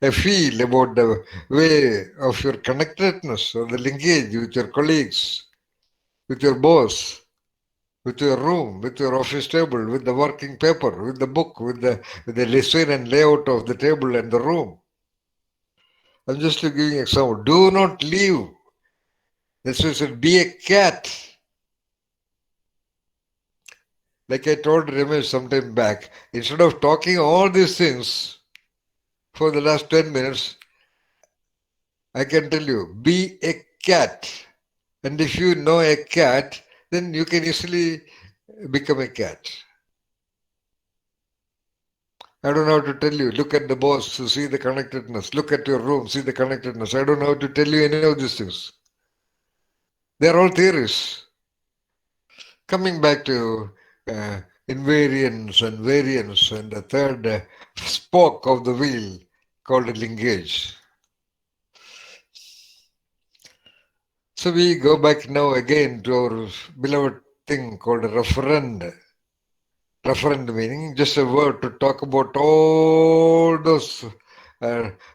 a feel about the way of your connectedness or the linkage with your colleagues, with your boss, with your room, with your office table, with the working paper, with the book, with the design and layout of the table and the room. I'm just giving an example. Do not leave. That's why I said be a cat. Like I told Ramesh sometime back, instead of talking all these things for the last 10 minutes, I can tell you, be a cat. And if you know a cat, then you can easily become a cat. I don't know how to tell you. Look at the boss, see the connectedness. Look at your room, see the connectedness. I don't know how to tell you any of these things. They are all theories. Coming back to invariance and variance and the third spoke of the wheel called a linkage. So we go back now again to our beloved thing called a referend. Referend meaning just a word to talk about all those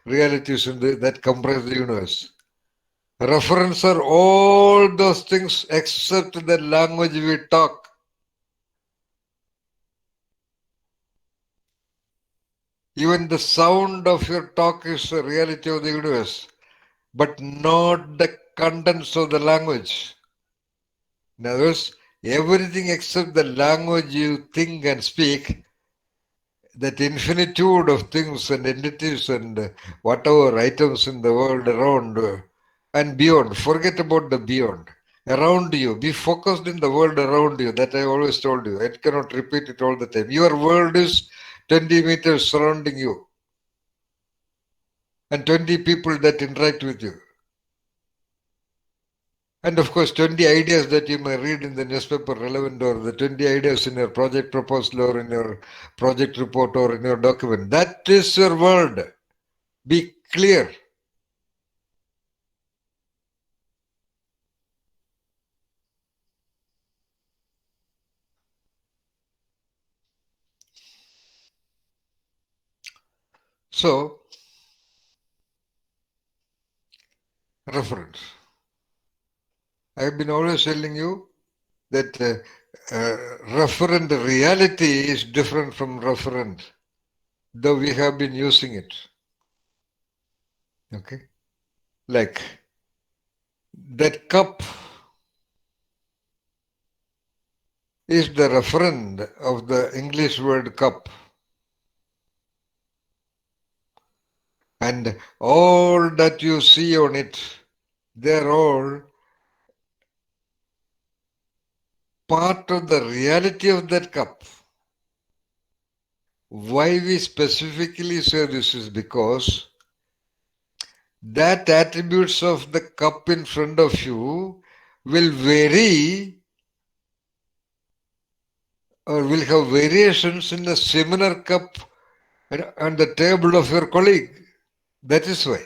realities that comprise the universe. Reference are all those things except the language we talk. Even the sound of your talk is the reality of the universe, but not the contents of the language. In other words, everything except the language you think and speak, that infinitude of things and entities and whatever items in the world around and beyond, forget about the beyond. Around you, be focused in the world around you. That I always told you. I cannot repeat it all the time. Your world is 20 meters surrounding you and 20 people that interact with you. And of course, 20 ideas that you may read in the newspaper relevant, or the 20 ideas in your project proposal or in your project report or in your document. That is your world. Be clear. So, reference. I have been always telling you that referent reality is different from referent, though we have been using it. Okay? Like that cup is the referent of the English word cup. And all that you see on it, they're all part of the reality of that cup. Why we specifically say this is because that attributes of the cup in front of you will vary or will have variations in a similar cup on the table of your colleague. That is why.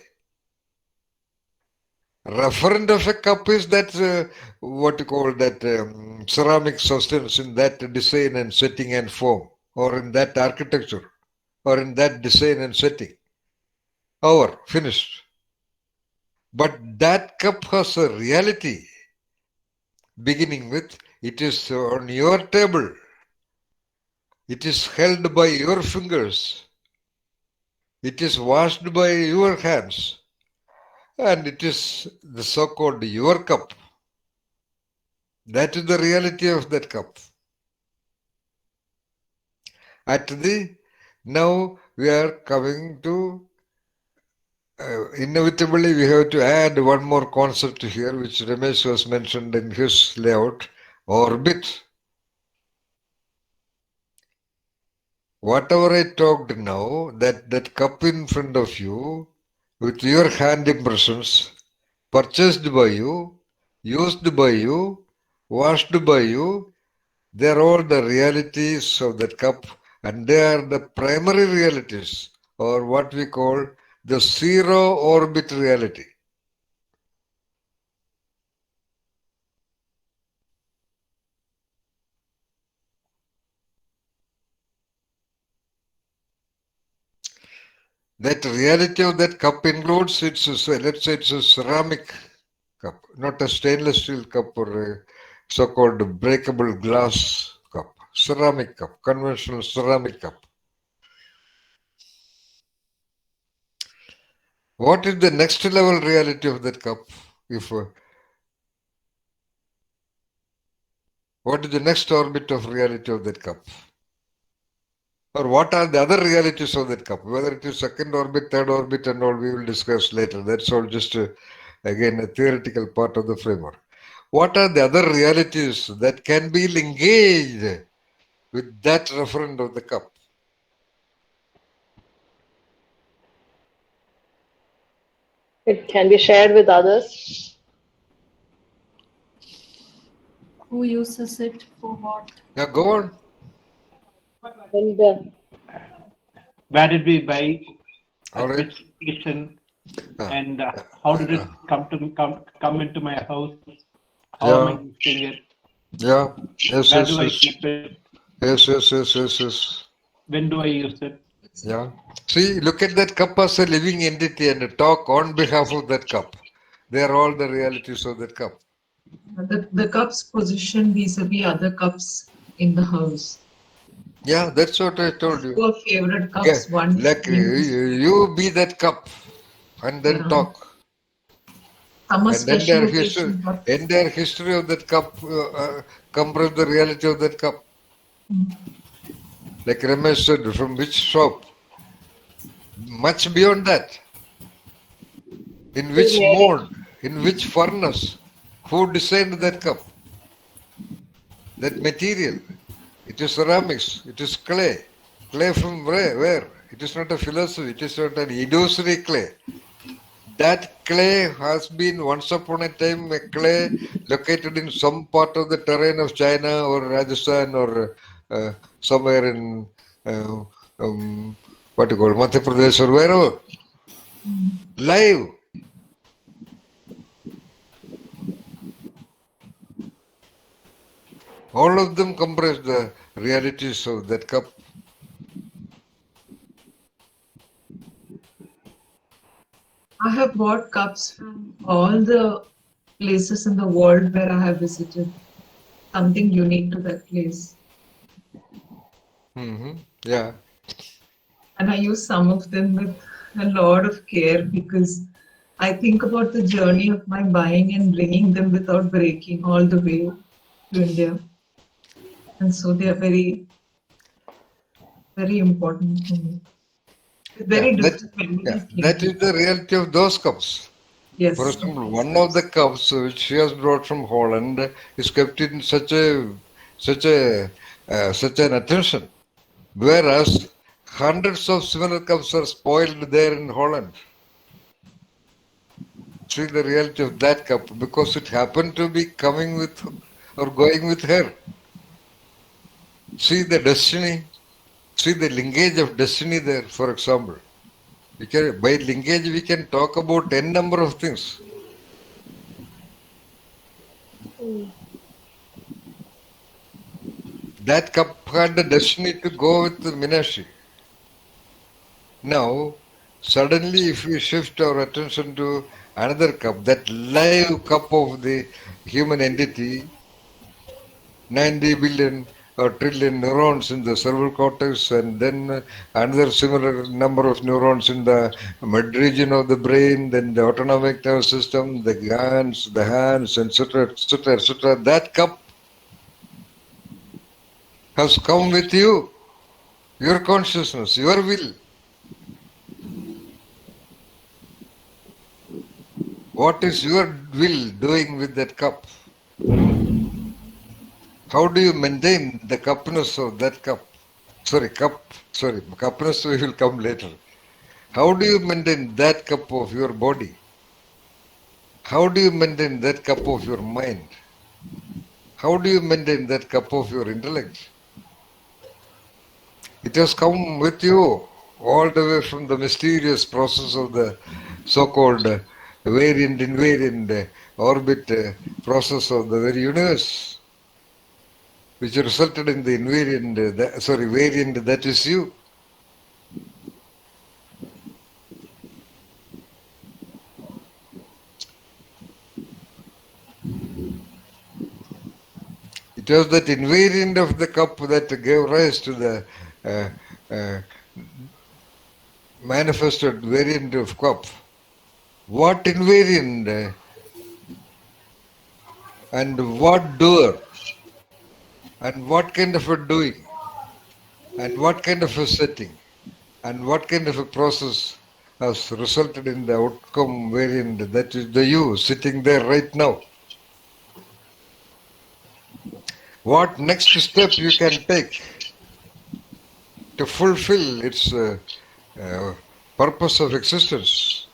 Referent of a cup is that what you call that ceramic substance in that design and setting and form, or in that architecture, or in that design and setting. Over, finished. But that cup has a reality, beginning with it is on your table, it is held by your fingers, it is washed by your hands, and it is the so-called your cup. That is the reality of that cup. At the now we are coming to inevitably we have to add one more concept here, which Ramesh was mentioned in his layout: orbit. Whatever I talked now, that cup in front of you, with your hand impressions, purchased by you, used by you, washed by you, they are all the realities of that cup, and they are the primary realities, or what we call the zero orbit reality. That reality of that cup includes, let's say it's a ceramic cup, not a stainless steel cup or a so-called breakable glass cup. Ceramic cup, conventional ceramic cup. What is the next level reality of that cup? If What is the next orbit of reality of that cup? Or what are the other realities of that cup? Whether it is second orbit, third orbit, and all, we will discuss later. That's all just again a theoretical part of the framework. What are the other realities that can be engaged with that referent of the cup? It can be shared with others. Who uses it for what? Yeah, go on. And Where did we buy? All At right. which station? Ah, And how did it come into my house? How am I yeah, using it? yeah. Yes, Where yes, do I yes. keep it? Yes, yes, yes, yes, yes. When do I use it? Yeah. See, look at that cup as a living entity and talk on behalf of that cup. They are all the realities of that cup. The cup's position vis-a-vis other cups in the house. Yeah, that's what I told you. Two favorite Yeah, cups, one like you be that cup and then yeah. talk. Summer And special occasion. entire history of that cup comprise the reality of that cup. Like Ramesh said, from which shop? Much beyond that. In who which made it? mode? In which furnace? Who designed that cup? That material? It is ceramics. It is clay. Clay from where? It is not a philosophy. It is not an illusory clay. That clay has been once upon a time a clay located in some part of the terrain of China or Rajasthan or somewhere in what you call Madhya Pradesh or wherever. Live. All of them comprise the realities of that cup. I have bought cups from all the places in the world where I have visited. Something unique to that place. Yeah. And I use some of them with a lot of care because I think about the journey of my buying and bringing them without breaking all the way to India. And so they are very, very important for me. Yeah, Very different memories that linked is with the them. reality of those cups. For Yes, example, one of the cups which she has brought from Holland is kept in such a such an attention, whereas hundreds of similar cups are spoiled there in Holland. See the reality of that cup because it happened to be coming with or going with her. See the destiny. See the linkage of destiny there. For example, by linkage we can talk about n number of things. That cup had the destiny to go with the Minashi. Now, suddenly, if we shift our attention to another cup, that live cup of the human entity, 90 billion or trillion neurons in the cerebral cortex, and then another similar number of neurons in the mid region of the brain, then the autonomic nervous system, the hands, etc., etc., etc. That cup has come with you, your consciousness, your will. What is your will doing with that cup? How do you maintain the cupness of that cup? Cupness will come later. How do you maintain that cup of your body? How do you maintain that cup of your mind? How do you maintain that cup of your intellect? It has come with you all the way from the mysterious process of the so-called variant invariant orbit process of the very universe, which resulted in the invariant, variant that is you. It was that invariant of the cup that gave rise to the manifested variant of cup. What invariant and what doer and what kind of a doing and what kind of a setting and what kind of a process has resulted in the outcome variant, that is the you sitting there right now. What next step you can take to fulfill its purpose of existence.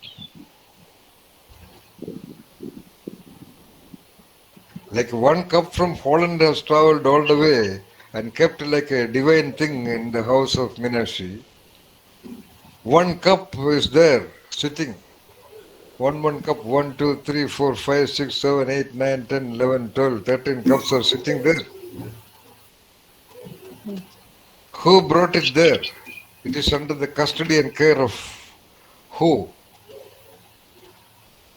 Like one cup from Holland has traveled all the way and kept like a divine thing in the house of Minashi. One cup is there sitting. One cup, 1, 2, 3, 4, 5, 6, 7, 8, 9, 10, 11, 12, 13 cups are sitting there. Who brought it there? It is under the custody and care of who?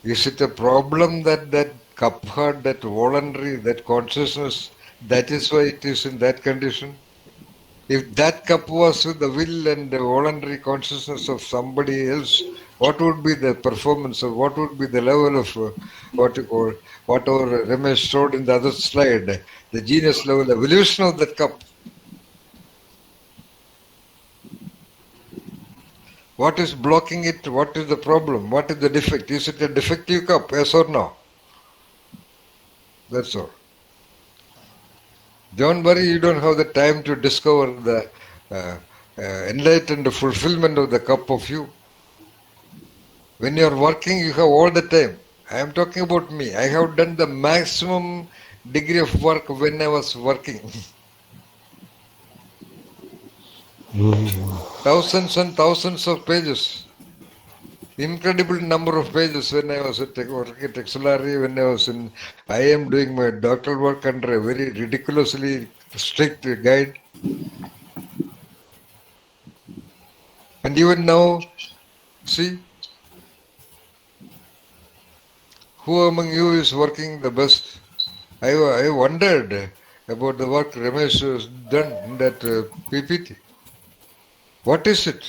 Is it a problem that that cup had that voluntary, that consciousness, that is why it is in that condition? If that cup was with the will and the voluntary consciousness of somebody else, what would be the performance or what would be the level of whatever Ramesh showed in the other slide, the genius level evolution of that cup? What is blocking it? What is the problem? What is the defect? Is it a defective cup? Yes or no? That's all. Don't worry, you don't have the time to discover the enlightened fulfillment of the cup of you. When you are working, you have all the time. I am talking about me. I have done the maximum degree of work when I was working. Thousands and thousands of pages. Incredible number of pages when I was at working at XLRE, when I was in IM doing my doctoral work under a very ridiculously strict guide. And even now, see, who among you is working the best? I wondered about the work Ramesh has done in that PPT. What is it?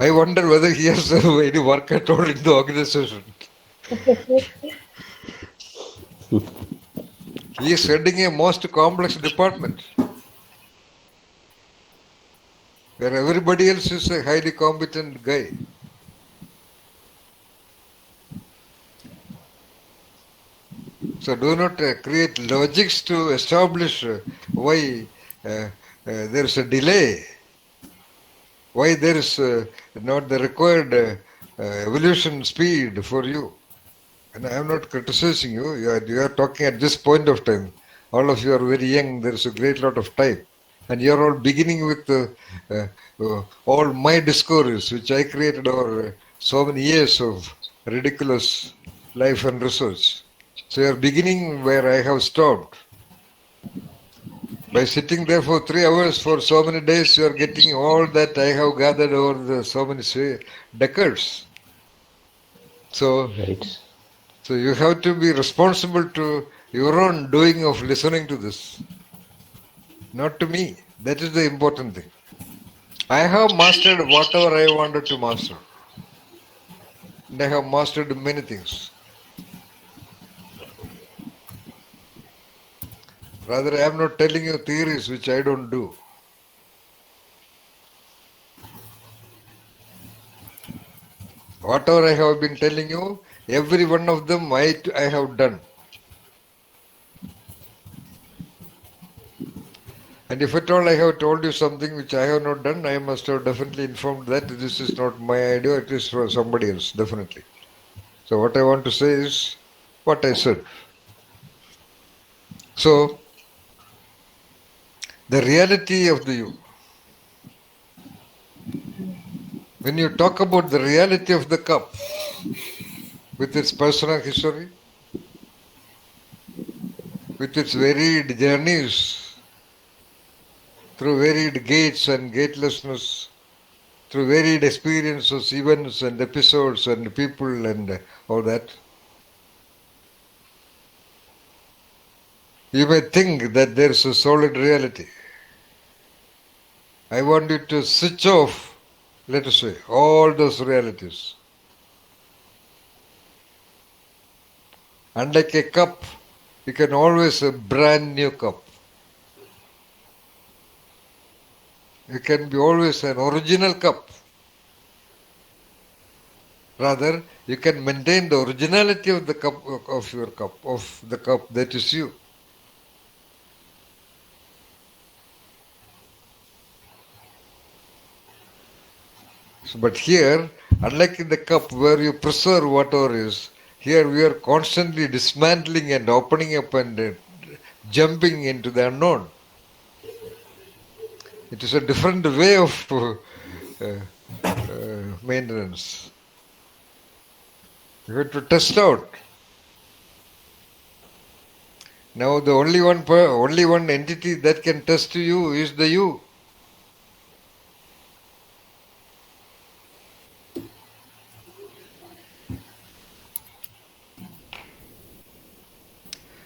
I wonder whether he has any work at all in the organization. He is heading a most complex department where everybody else is a highly competent guy. So do not create logics to establish why there is a delay, why there is not the required evolution speed for you. And I am not criticizing you. You are talking at this point of time. All of you are very young. There is a great lot of time. And you are all beginning with all my discourse, which I created over so many years of ridiculous life and research. So you are beginning where I have stopped. By sitting there for 3 hours for so many days, you are getting all that I have gathered over so many decades. So, Right. so you have to be responsible to your own doing of listening to this. Not to me. That is the important thing. I have mastered whatever I wanted to master. And I have mastered many things. Rather, I am not telling you theories which I don't do. Whatever I have been telling you, every one of them I have done. And if at all I have told you something which I have not done, I must have definitely informed that this is not my idea, it is for somebody else, definitely. So what I want to say is what I said. So, the reality of the you. When you talk about the reality of the cup, with its personal history, with its varied journeys, through varied gates and gatelessness, through varied experiences, events and episodes and people and all that. You may think that there is a solid reality. I want you to switch off, let us say, all those realities. Unlike a cup, you can always a brand new cup. You can be always an original cup. Rather, you can maintain the originality of the cup, of your cup, of the cup that is you. But here, unlike in the cup where you preserve whatever is, here we are constantly dismantling and opening up and jumping into the unknown. It is a different way of maintenance. You have to test out. Now the only one entity that can test you is the you.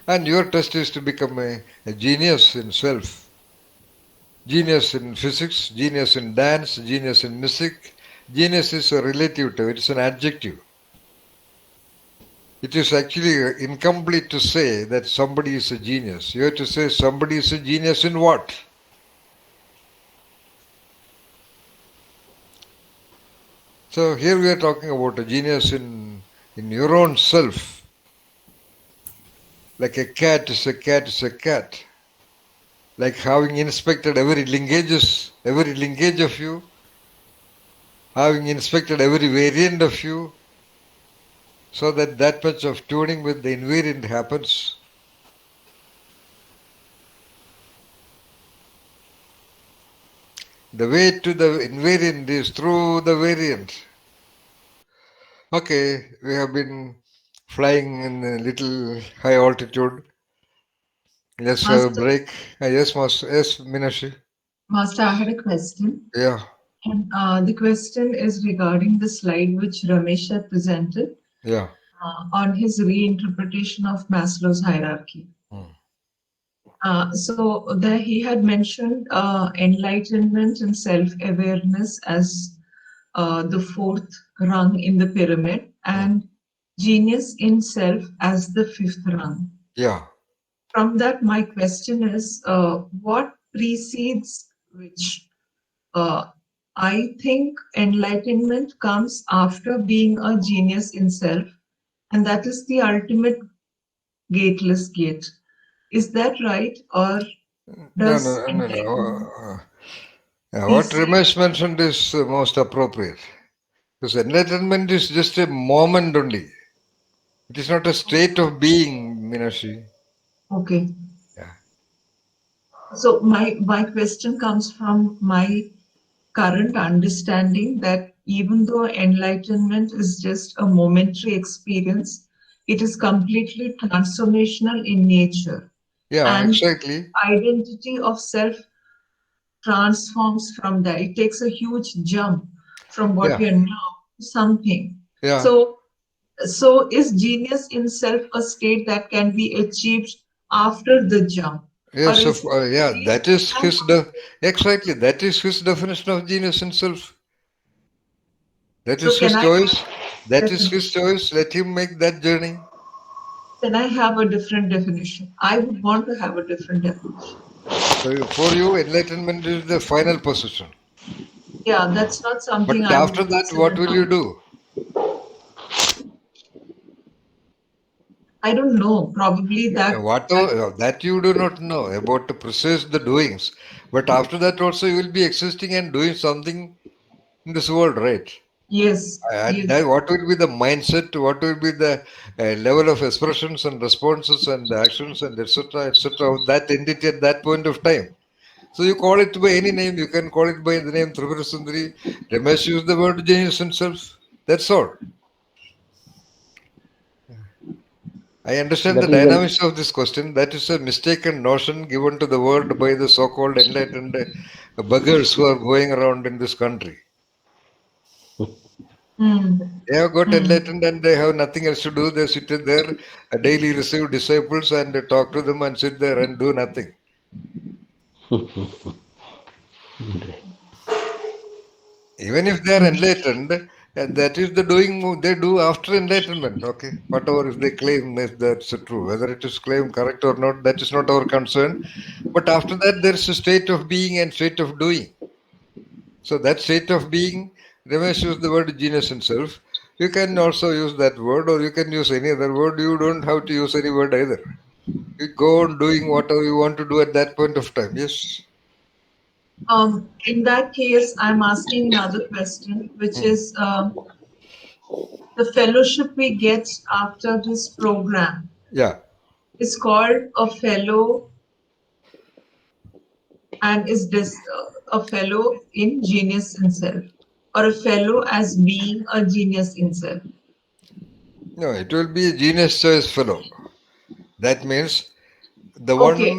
And your test is to become a genius in self. Genius in physics, genius in dance, genius in music. Genius is a relative term, it is an adjective. It is actually incomplete to say that somebody is a genius. You have to say somebody is a genius in what? So here we are talking about a genius in your own self. Like a cat is a cat is a cat. Like having inspected every linkage of you, having inspected every variant of you, so that much of tuning with the invariant happens. The way to the invariant is through the variant. Okay, we have been flying in a little high altitude. Let's have a Master, break. Yes, Master. Yes, Minashi. Master, I had a question. Yeah. And the question is regarding the slide which Ramesh had presented Yeah. on his reinterpretation of Maslow's hierarchy. So there he had mentioned enlightenment and self-awareness as the fourth rung in the pyramid, and genius in self as the fifth rung. Yeah. From that, my question is, what precedes which? I think enlightenment comes after being a genius in self, and that is the ultimate gateless gate. Is that right, or does No. enlightenment What precede? Ramesh mentioned is most appropriate. Because enlightenment is just a moment only. It is not a state of being, Minashi. Okay. Yeah. So my question comes from my current understanding that even though enlightenment is just a momentary experience, it is completely transformational in nature. Yeah, And exactly. identity of self transforms from that. It takes a huge jump from what Yeah. we are now to something. Yeah. So is genius in self a state that can be achieved after the jump? Or Yes, is yeah, that is his genius exactly. That is his definition of genius in self. That so is his can I choice. That is definition? his choice. Let him make that journey. Then I have a different definition. I would want to have a different definition. So for you, enlightenment is the final position. Yeah, that's not But something I would after that, what consider will you now. do? I don't know. Probably Whatever that you do not know about to precise the doings. But after that, also you will be existing and doing something in this world, right? yes, And yes. then what will be the mindset? What will be the level of expressions and responses and actions and etc. of that entity at that point of time? So you call it by any name. You can call it by the name Trivira Sundari. Ramesh used the word genius himself. That's all. I understand the That is an dynamics of this question. That is a mistaken notion given to the world by the so-called enlightened buggers who are going around in this country. They have got enlightened and they have nothing else to do. They sit there, daily receive disciples and talk to them and sit there and do nothing. Even if they are enlightened, and that is the doing they do after enlightenment. Okay, whatever if they claim if that's true, whether it is claimed correct or not, that is not our concern. But after that, there is a state of being and state of doing. So that state of being, Ramesh used the word genius himself. You can also use that word, or you can use any other word. You don't have to use any word either. You go on doing whatever you want to do at that point of time. Yes. In that case, I'm asking another question, which is the fellowship we get after this program Yeah. is called a fellow, and is this a fellow in genius himself, or a fellow as being a genius himself? No, it will be a genius choice fellow. That means the Okay.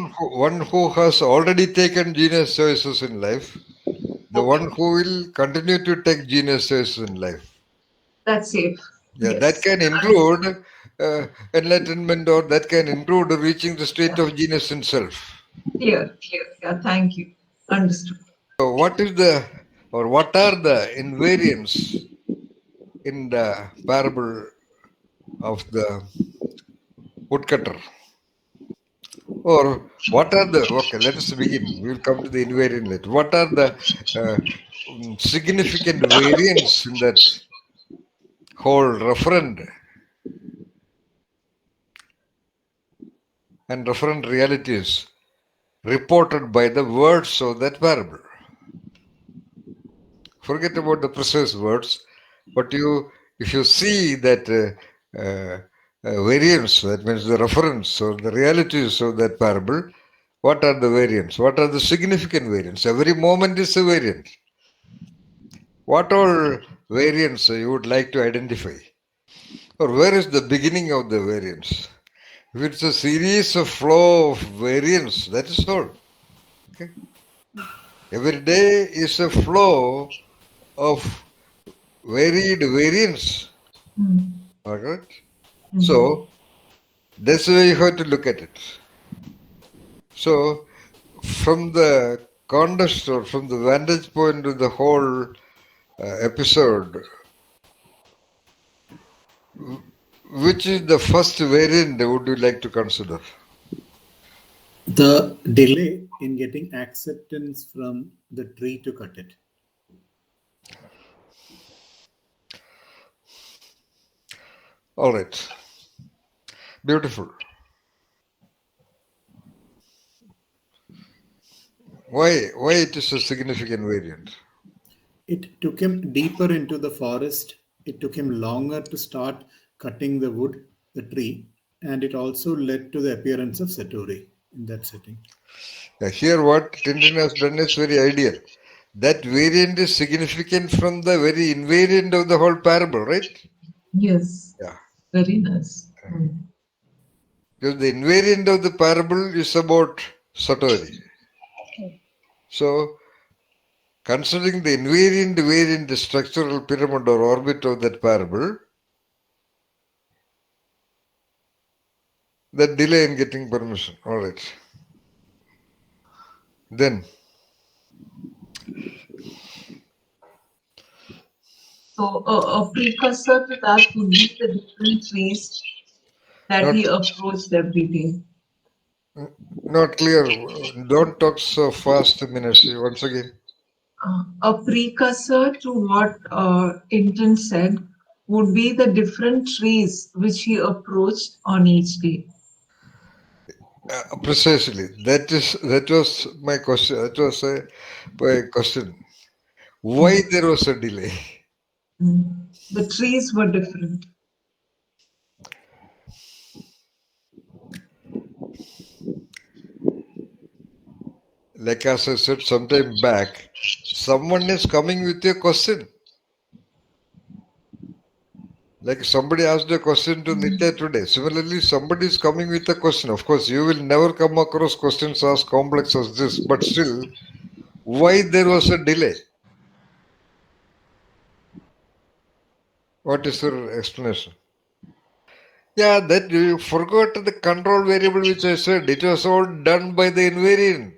one who has already taken genius choices in life, the one who will continue to take genius choices in life. That's safe. Yeah, that Yes. can include enlightenment, or that can include reaching the state of genius himself. Clear. Yeah, thank you. Understood. So, what is the, or what are the invariants in the parable of the woodcutter? Or what are the, okay, let us begin. We'll come to the invariant later. What are the significant variants in that whole referent and referent realities reported by the words of that parable? Forget about the precise words, but if you see that variance, that means the reference or the realities of that parable, what are the variants? What are the significant variants? Every moment is a variant. What all variants you would like to identify? Or where is the beginning of the variance? If it's a series of flow of variance, that is all. Okay? Every day is a flow of varied variance. All right? So, that's the way you have to look at it. So, from the context or from the vantage point of the whole episode, which is the first variant would you like to consider? The delay in getting acceptance from the tree to cut it. All right. Beautiful. Why it is a significant variant? It took him deeper into the forest. It took him longer to start cutting the wood, the tree, and it also led to the appearance of Satori in that setting. Here what Tintin has done is very ideal. That variant is significant from the very invariant of the whole parable, right? Yes. Yeah. Very nice. Because the invariant of the parable is about Satori. So, considering the invariant variant, the structural pyramid or orbit of that parable, the delay in getting permission. All right. Then, So a precursor to that would be the different trees that he approached every day. not clear. Don't talk so fast, Minashi. Once again. A precursor to what Tintin said would be the different trees which he approached on each day. Precisely. That was my question. That was my question. Why there was a delay? The trees were different. Like as I said sometime back, someone is coming with a question. Like somebody asked a question to Nitya today. Similarly, somebody is coming with a question. Of course, you will never come across questions as complex as this, but still, why there was a delay? What is your explanation? Yeah, that you forgot the control variable which I said. It was all done by the invariant.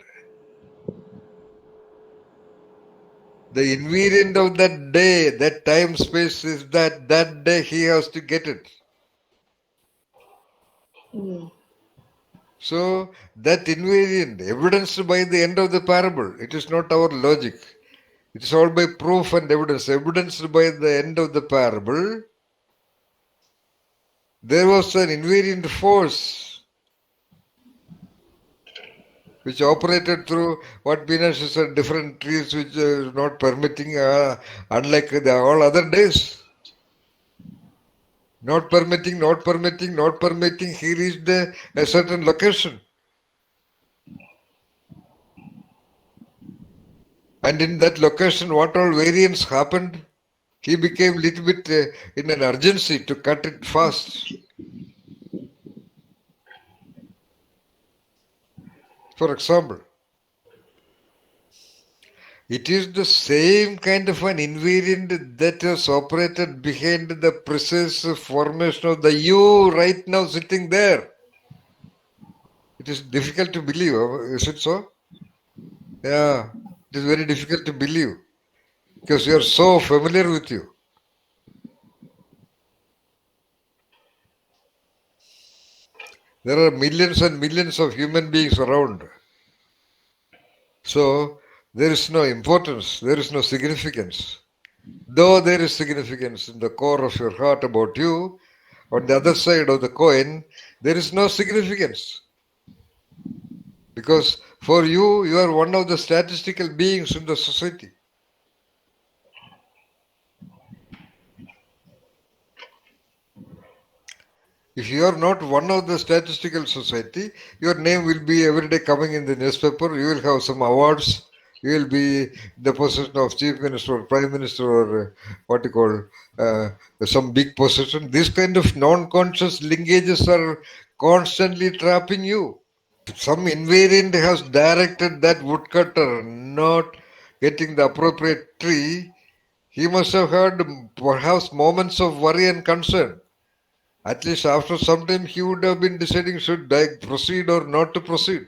The invariant of that day, that time space is that day he has to get it. So that invariant, evidenced by the end of the parable, it is not our logic. It is all by proof and evidence. Evidenced by the end of the parable, there was an invariant force which operated through what Binash said, different trees which are not permitting, unlike all other days. Not permitting, he reached a certain location. And in that location, what all variance happened? He became a little bit in an urgency to cut it fast. For example, it is the same kind of an invariant that has operated behind the precise formation of the you right now sitting there. It is difficult to believe, is it so? Yeah, it is very difficult to believe because you are so familiar with you. There are millions and millions of human beings around. So there is no importance, there is no significance. Though there is significance in the core of your heart about you, on the other side of the coin, there is no significance. Because for you, you are one of the statistical beings in the society. If you are not one of the statistical society, your name will be every day coming in the newspaper. You will have some awards. You will be in the position of chief minister or prime minister or what you call some big position. These kind of non-conscious linkages are constantly trapping you. Some invariant has directed that woodcutter not getting the appropriate tree. He must have had perhaps moments of worry and concern. At least after some time he would have been deciding should I proceed or not to proceed.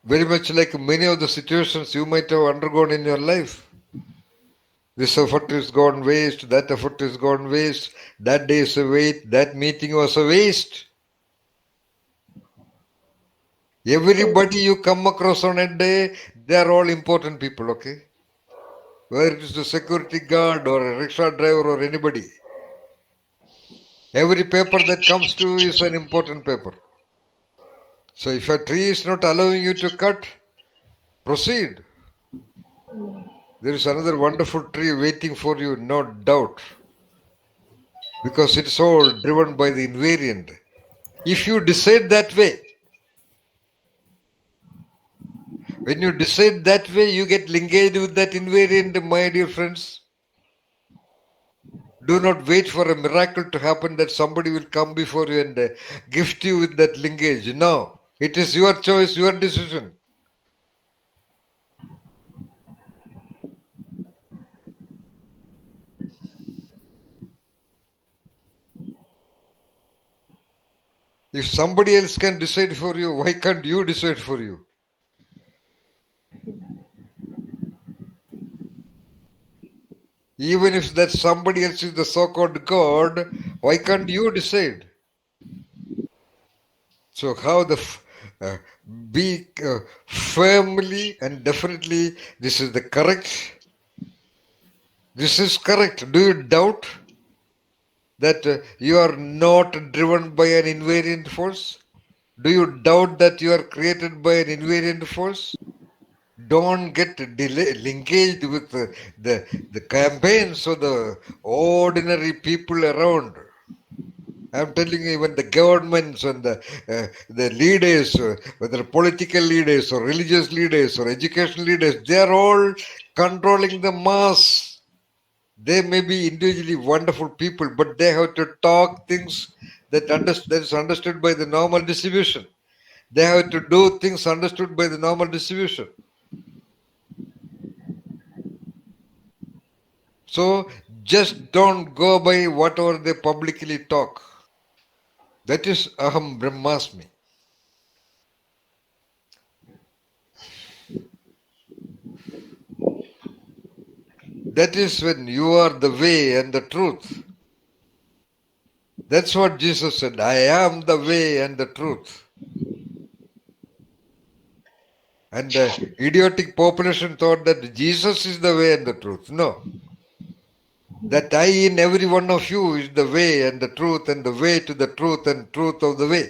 Very much like many of the situations you might have undergone in your life. This effort is gone waste, that effort is gone waste, that day is a waste, that meeting was a waste. Everybody you come across on a day, they are all important people, okay? Whether it is the security guard or a rickshaw driver or anybody. Every paper that comes to you is an important paper. So if a tree is not allowing you to cut, proceed. There is another wonderful tree waiting for you, no doubt. Because it's all driven by the invariant. If you decide that way, when you decide that way, you get linkaged with that invariant, my dear friends. Do not wait for a miracle to happen that somebody will come before you and gift you with that linkage. No, it is your choice, your decision. If somebody else can decide for you, why can't you decide for you? Even if that somebody else is the so-called God, why can't you decide? So how be firmly and definitely this is the correct. This is correct. Do you doubt that you are not driven by an invariant force? Do you doubt that you are created by an invariant force? Don't get linkaged with the campaigns of the ordinary people around. I'm telling you, even the governments and the leaders, whether political leaders or religious leaders or educational leaders, they are all controlling the mass. They may be individually wonderful people, but they have to talk things that is understood by the normal distribution. They have to do things understood by the normal distribution. So just don't go by whatever they publicly talk. That is Aham Brahmasmi. That is when you are the way and the truth. That's what Jesus said. I am the way and the truth. And the idiotic population thought that Jesus is the way and the truth. No. That I in every one of you is the way and the truth and the way to the truth and truth of the way.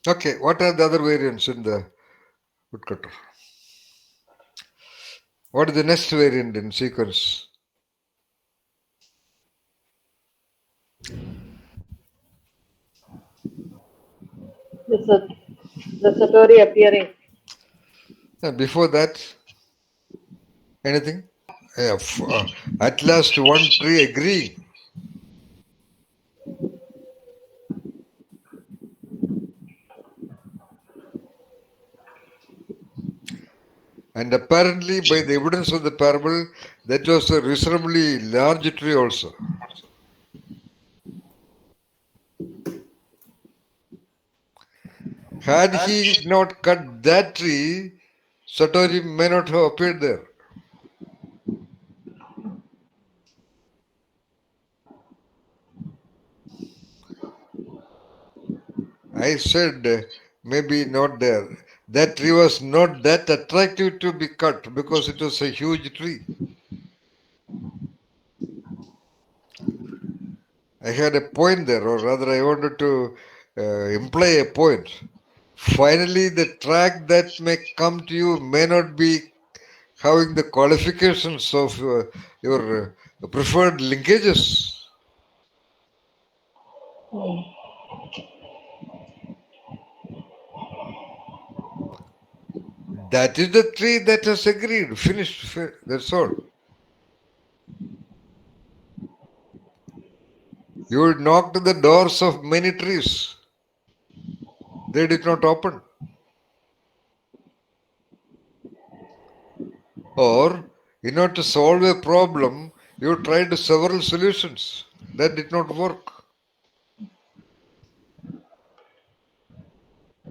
Okay, what are the other variants in the woodcutter? What is the next variant in sequence? The Satori appearing. Before that, anything? At last one tree agreeing. And apparently, by the evidence of the parable, that was a reasonably large tree also. Had he not cut that tree, Satori may not have appeared there. I said maybe not there. That tree was not that attractive to be cut because it was a huge tree. I had a point there, or rather, I wanted to imply a point. Finally, the track that may come to you may not be having the qualifications of your preferred linkages. That is the tree that has agreed. Finished. That's all. You knocked the doors of many trees. They did not open. Or, in order to solve a problem, you tried several solutions. That did not work.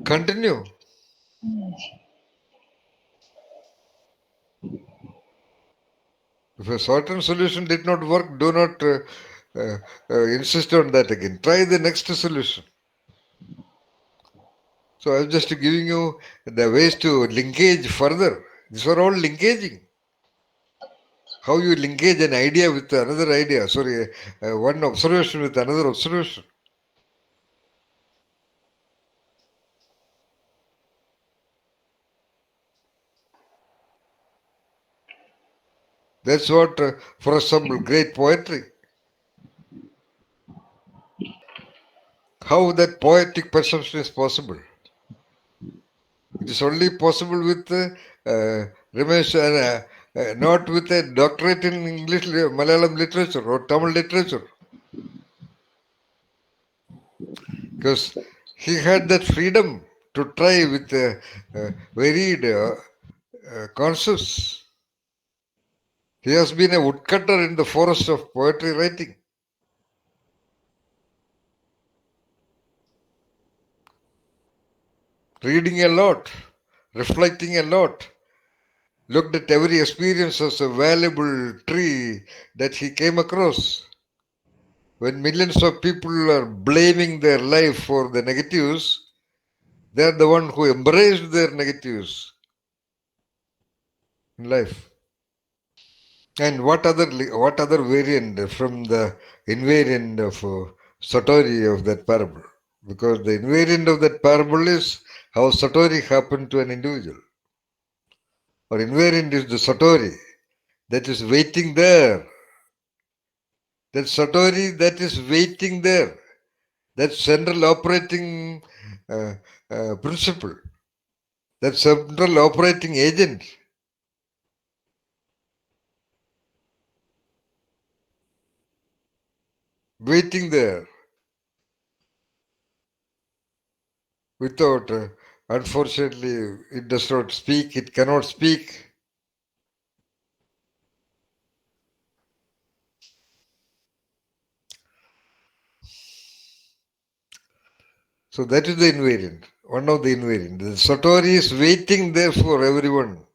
Continue. If a certain solution did not work, do not insist on that again. Try the next solution. So I'm just giving you the ways to linkage further. These are all linkaging. How you linkage an idea with another idea. Sorry, one observation with another observation. That's what, for example, great poetry. How that poetic perception is possible. It is only possible with Ramesh, not with a doctorate in English, Malayalam literature or Tamil literature. Because he had that freedom to try with varied concepts. He has been a woodcutter in the forest of poetry writing. Reading a lot, reflecting a lot, looked at every experience as a valuable tree that he came across. When millions of people are blaming their life for the negatives, they are the one who embraced their negatives in life. And what other variant from the invariant of Satori of that parable? Because the invariant of that parable is how Satori happened to an individual. Or invariant is the Satori that is waiting there. That Satori that is waiting there. That central operating principle. That central operating agent. Waiting there. Without, unfortunately, it does not speak, it cannot speak. So that is the invariant, one of the invariant. The Satori is waiting there for everyone.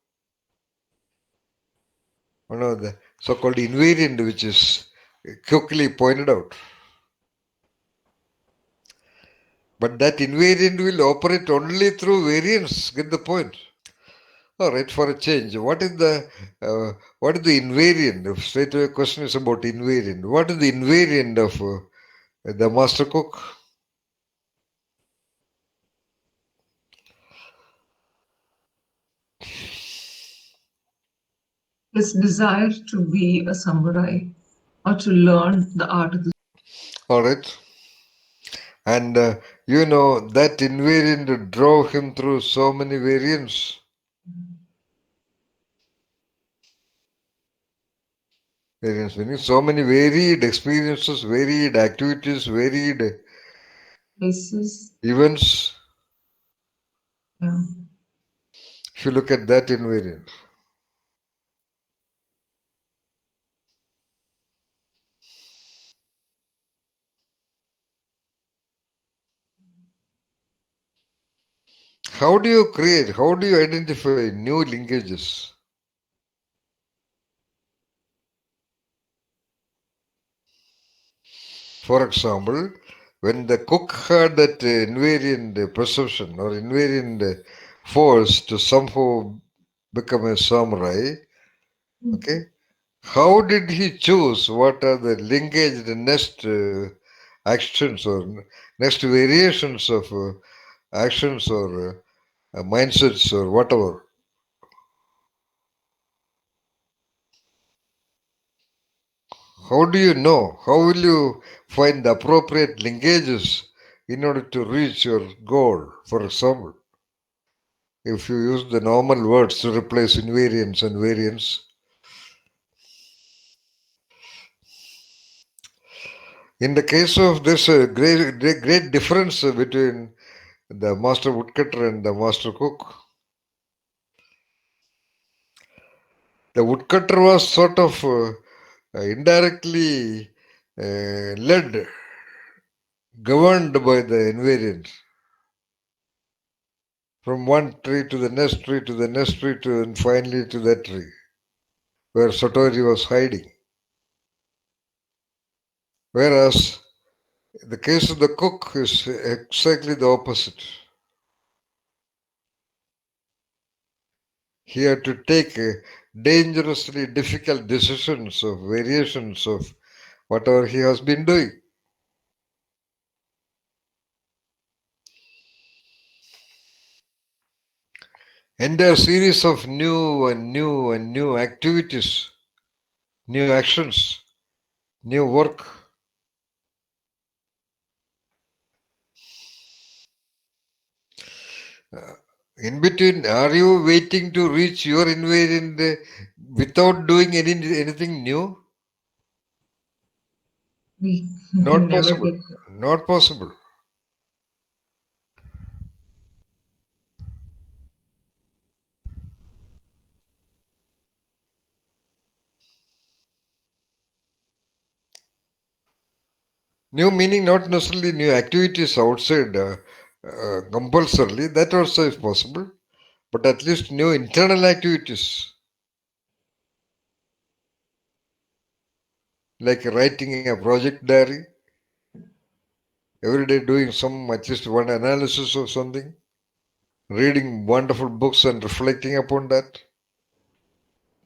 One of the so-called invariant which is quickly pointed out. But that invariant will operate only through variance. Get the point? All right, for a change. What is the invariant? If straight away question is about invariant. What is the invariant of the master cook? His desire to be a samurai or to learn the art of the All right. And that invariant drove him through so many variants. Variants meaning so many varied experiences, varied activities, varied places. events. Yeah. If you look at that invariant. How do you identify new linkages? For example, when the cook had that invariant perception or invariant force to somehow become a samurai, okay, how did he choose what are the linkage, the next actions or next variations of actions or mindsets or whatever? How do you know? How will you find the appropriate linkages in order to reach your goal, for example? If you use the normal words to replace invariants and variants. In the case of this great difference between the master woodcutter and the master cook, the woodcutter was sort of indirectly led, governed by the invariant. From one tree to the next tree to the next tree to and finally to that tree where Satori was hiding. Whereas the case of the cook is exactly the opposite. He had to take dangerously difficult decisions of variations of whatever he has been doing. Entire series of new and new and new activities, new actions, new work. In between, are you waiting to reach your invariant without doing anything new? We Not never possible. get Not possible. New meaning not necessarily new activities outside compulsorily. That also is possible. But at least new internal activities. Like writing a project diary. Every day doing at least one analysis of something. Reading wonderful books and reflecting upon that.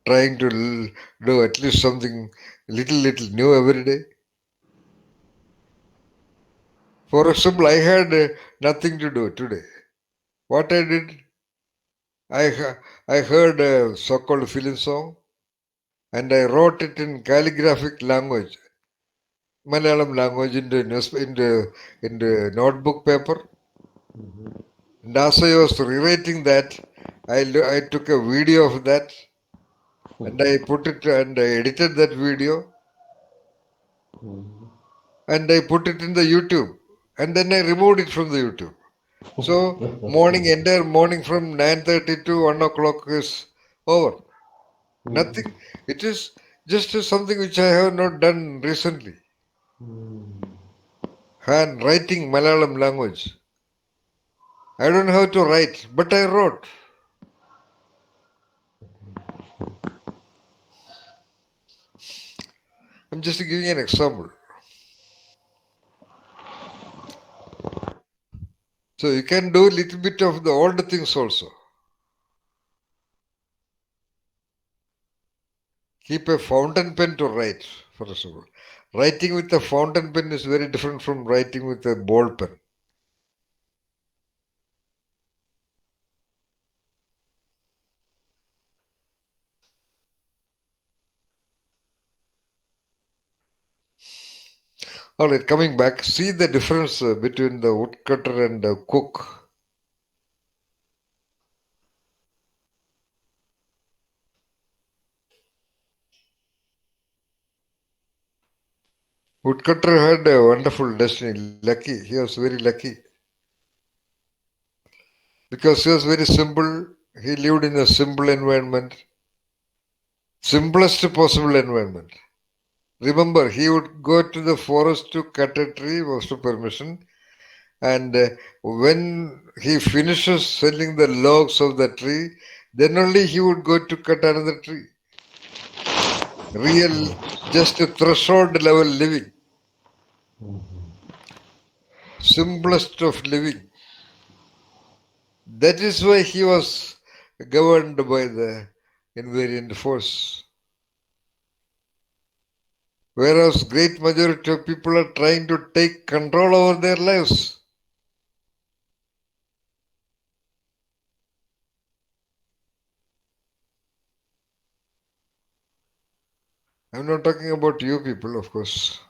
Trying to do at least something little new every day. For example, I had nothing to do today. What I did, I heard a so-called film song and I wrote it in calligraphic language, Malayalam language in the notebook paper. And as I was rewriting that, I took a video of that and I put it and I edited that video and I put it in the YouTube and then I removed it from the YouTube. So entire morning from 9:30 to 1 o'clock is over. Nothing. It is just something which I have not done recently. Hand writing Malayalam language. I don't know how to write, but I wrote. I'm just giving an example. So you can do a little bit of the old things also. Keep a fountain pen to write, for example. Writing with a fountain pen is very different from writing with a ball pen. All right, coming back, see the difference between the woodcutter and the cook. Woodcutter had a wonderful destiny. Lucky, he was very lucky. Because he was very simple, he lived in a simple environment, simplest possible environment. Remember, he would go to the forest to cut a tree, was to permission, and when he finishes selling the logs of the tree, then only he would go to cut another tree. Real, just a threshold level living, simplest of living. That is why he was governed by the invariant force. Whereas great majority of people are trying to take control over their lives. I'm not talking about you people, of course.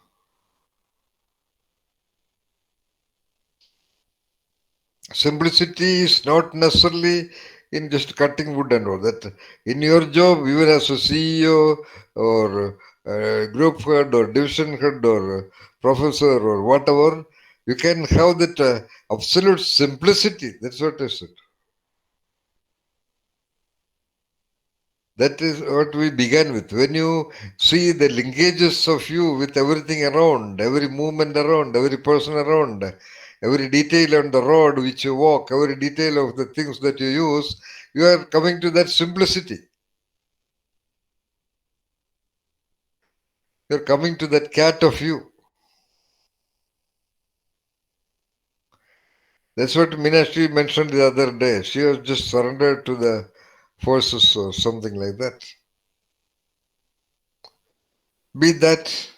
Simplicity is not necessarily in just cutting wood and all that. In your job, even as a CEO or group head or division head or professor or whatever, you can have that absolute simplicity. That's what I said. That is what we began with. When you see the linkages of you with everything around, every movement around, every person around, every detail on the road which you walk, every detail of the things that you use, you are coming to that simplicity. You are coming to that cat of you. That's what Meenakshi mentioned the other day. She was just surrendered to the forces or something like that. Be that.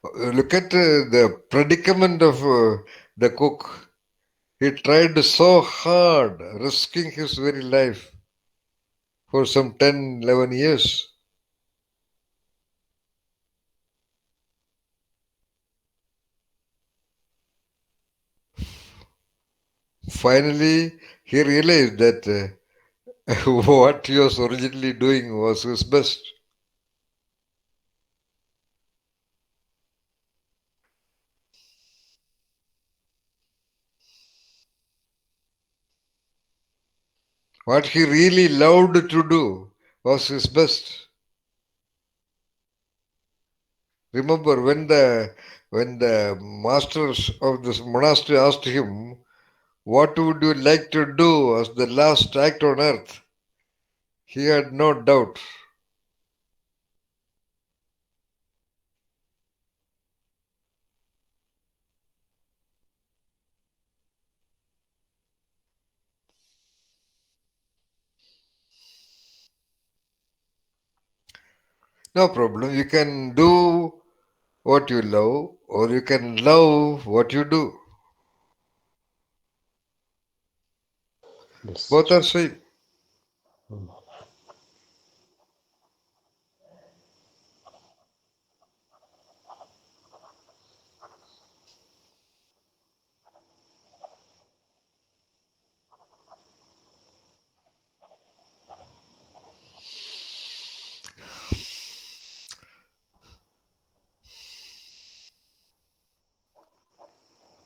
Look at the predicament of the cook. He tried so hard, risking his very life for some 10, 11 years. Finally, he realized that what he was originally doing was his best. What he really loved to do was his best. Remember when the masters of this monastery asked him, "What would you like to do as the last act on earth?" He had no doubt. No problem. You can do what you love, or you can love what you do. Yes. Both are same.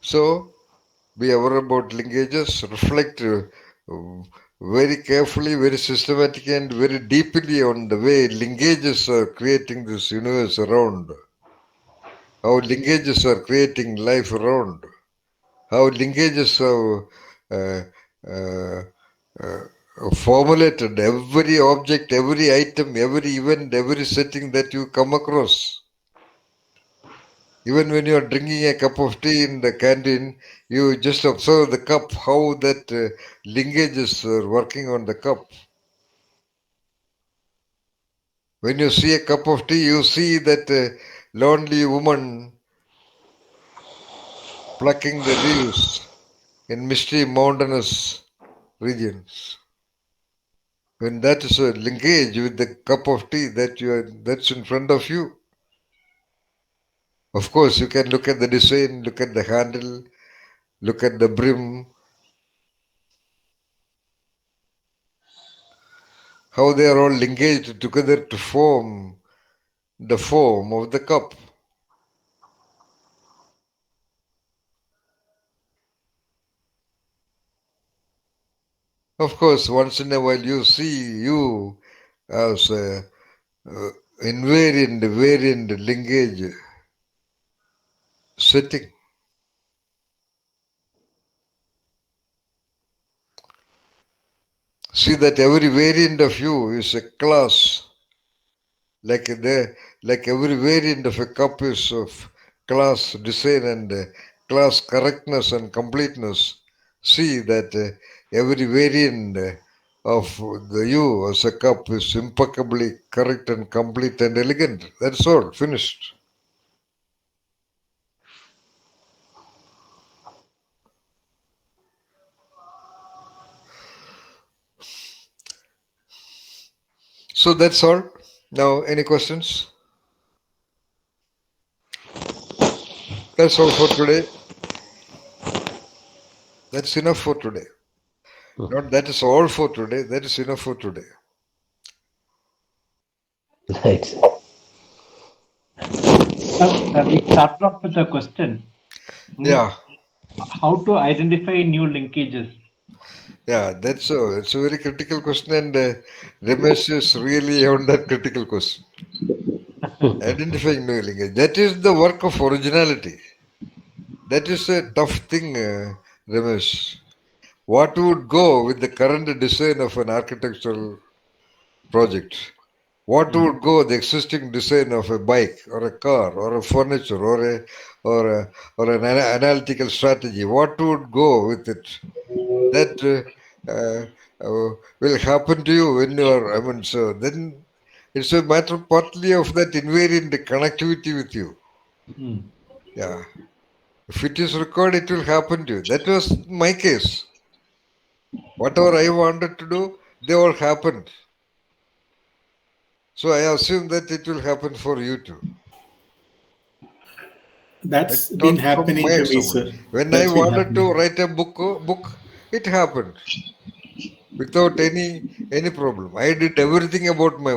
So be aware about linkages, reflect very carefully, very systematically, and very deeply on the way linkages are creating this universe around, how linkages are creating life around, how linkages are uh, formulated every object, every item, every event, every setting that you come across. Even when you are drinking a cup of tea in the canteen, you just observe the cup, how that linkages are working on the cup. When you see a cup of tea, you see that lonely woman plucking the leaves in misty mountainous regions. When that is a linkage with the cup of tea that's in front of you. Of course, you can look at the design, look at the handle, look at the brim, how they are all linkaged together to form the form of the cup. Of course, once in a while you see you as a variant linkage setting. See that every variant of you is a class, like every variant of a cup is of class design and class correctness and completeness. See that every variant of the you as a cup is impeccably correct and complete and elegant. That's all, finished. So that's all. Now, any questions? That's all for today. That's enough for today. Not that is all for today. That is enough for today. Right. We start off with a question. Yeah. How to identify new linkages? Yeah, it's a very critical question, and Ramesh is really on that critical question. Identifying new linkage. That is the work of originality. That is a tough thing, Ramesh. What would go with the current design of an architectural project? What would go the existing design of a bike or a car or a furniture or an analytical strategy? What would go with it? That will happen to you when you are. I mean, so then it's a matter partly of that invariant connectivity with you. Yeah, if it is required, it will happen to you. That was my case. Whatever I wanted to do, they all happened. So I assume that it will happen for you too. I That's been talk from happening my to me, experience. sir. When I That's been wanted to happening. write a book, it happened without any problem. I did everything about my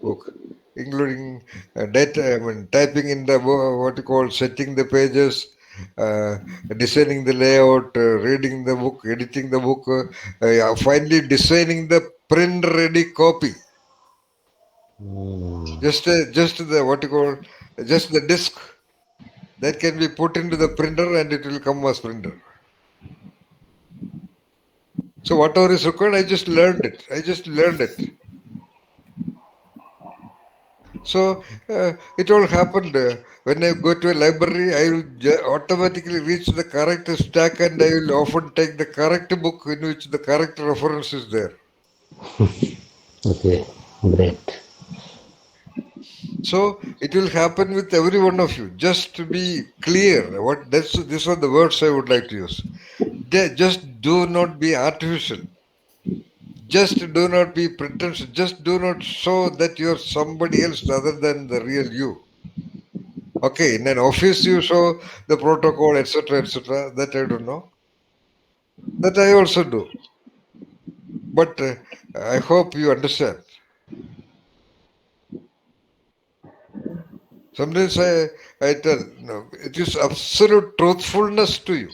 book, including data. I mean, typing in the what you call setting the pages, designing the layout, reading the book, editing the book, yeah, finally designing the print-ready copy. Just the what you call just the disk that can be put into the printer and it will come as printer. So whatever is required, I just learned it. So it all happened. When I go to a library, I will automatically reach the correct stack and I will often take the correct book in which the correct reference is there. Okay. Great. So it will happen with every one of you. Just to be clear, these are the words I would like to use. Just do not be artificial. Just do not be pretentious. Just do not show that you're somebody else other than the real you. Okay, in an office you show the protocol, etc. That I don't know. That I also do. But I hope you understand. Sometimes I tell, no, it is absolute truthfulness to you.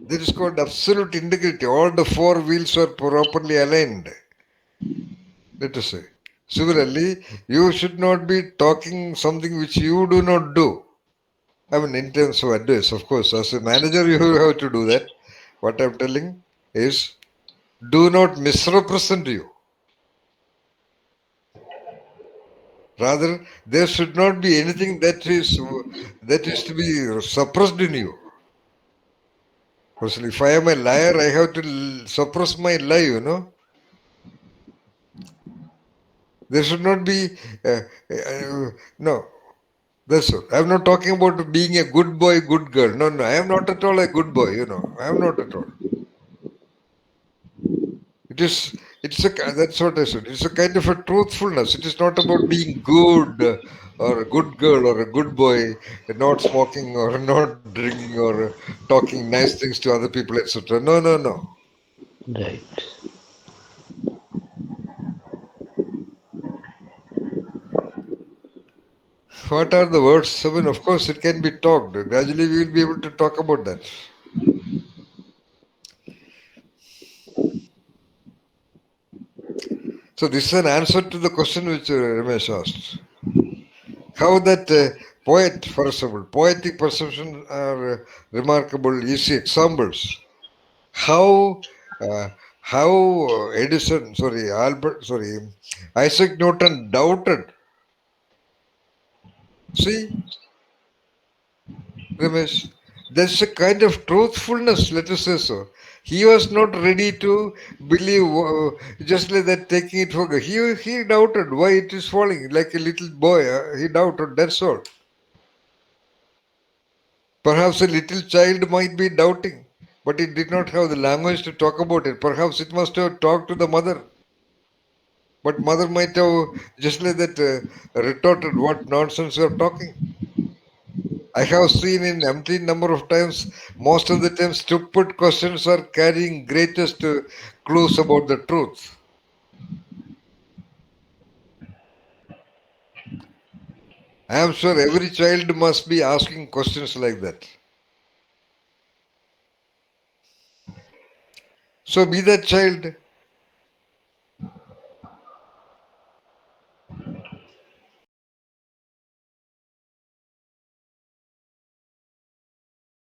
That is called absolute integrity. All the four wheels are properly aligned. Let us say. Similarly, you should not be talking something which you do not do. I mean, in terms of advice, of course, as a manager, you have to do that. What I'm telling is, do not misrepresent you. Rather, there should not be anything that is to be suppressed in you. Because if I am a liar, I have to suppress my lie, you know. There should not be, no, that's all. I'm not talking about being a good boy, good girl. No, I am not at all a good boy, you know. I am not at all. That's what I said. It's a kind of a truthfulness. It is not about being good or a good girl or a good boy, not smoking or not drinking or talking nice things to other people, etc. No. Right. What are the words? I mean, of course, it can be talked. Gradually, we will be able to talk about that. So, this is an answer to the question which Ramesh asked. How that poet, for example, poetic perception are remarkable, easy examples. How Isaac Newton doubted. See, Ramesh, there's a kind of truthfulness, let us say so. He was not ready to believe just like that, taking it for he doubted why it is falling like a little boy. He doubted, that's all. Perhaps a little child might be doubting, but it did not have the language to talk about it. Perhaps it must have talked to the mother. But mother might have just like that retorted, what nonsense you are talking. I have seen in empty number of times, most of the time stupid questions are carrying greatest clues about the truth. I am sure every child must be asking questions like that. So be that child.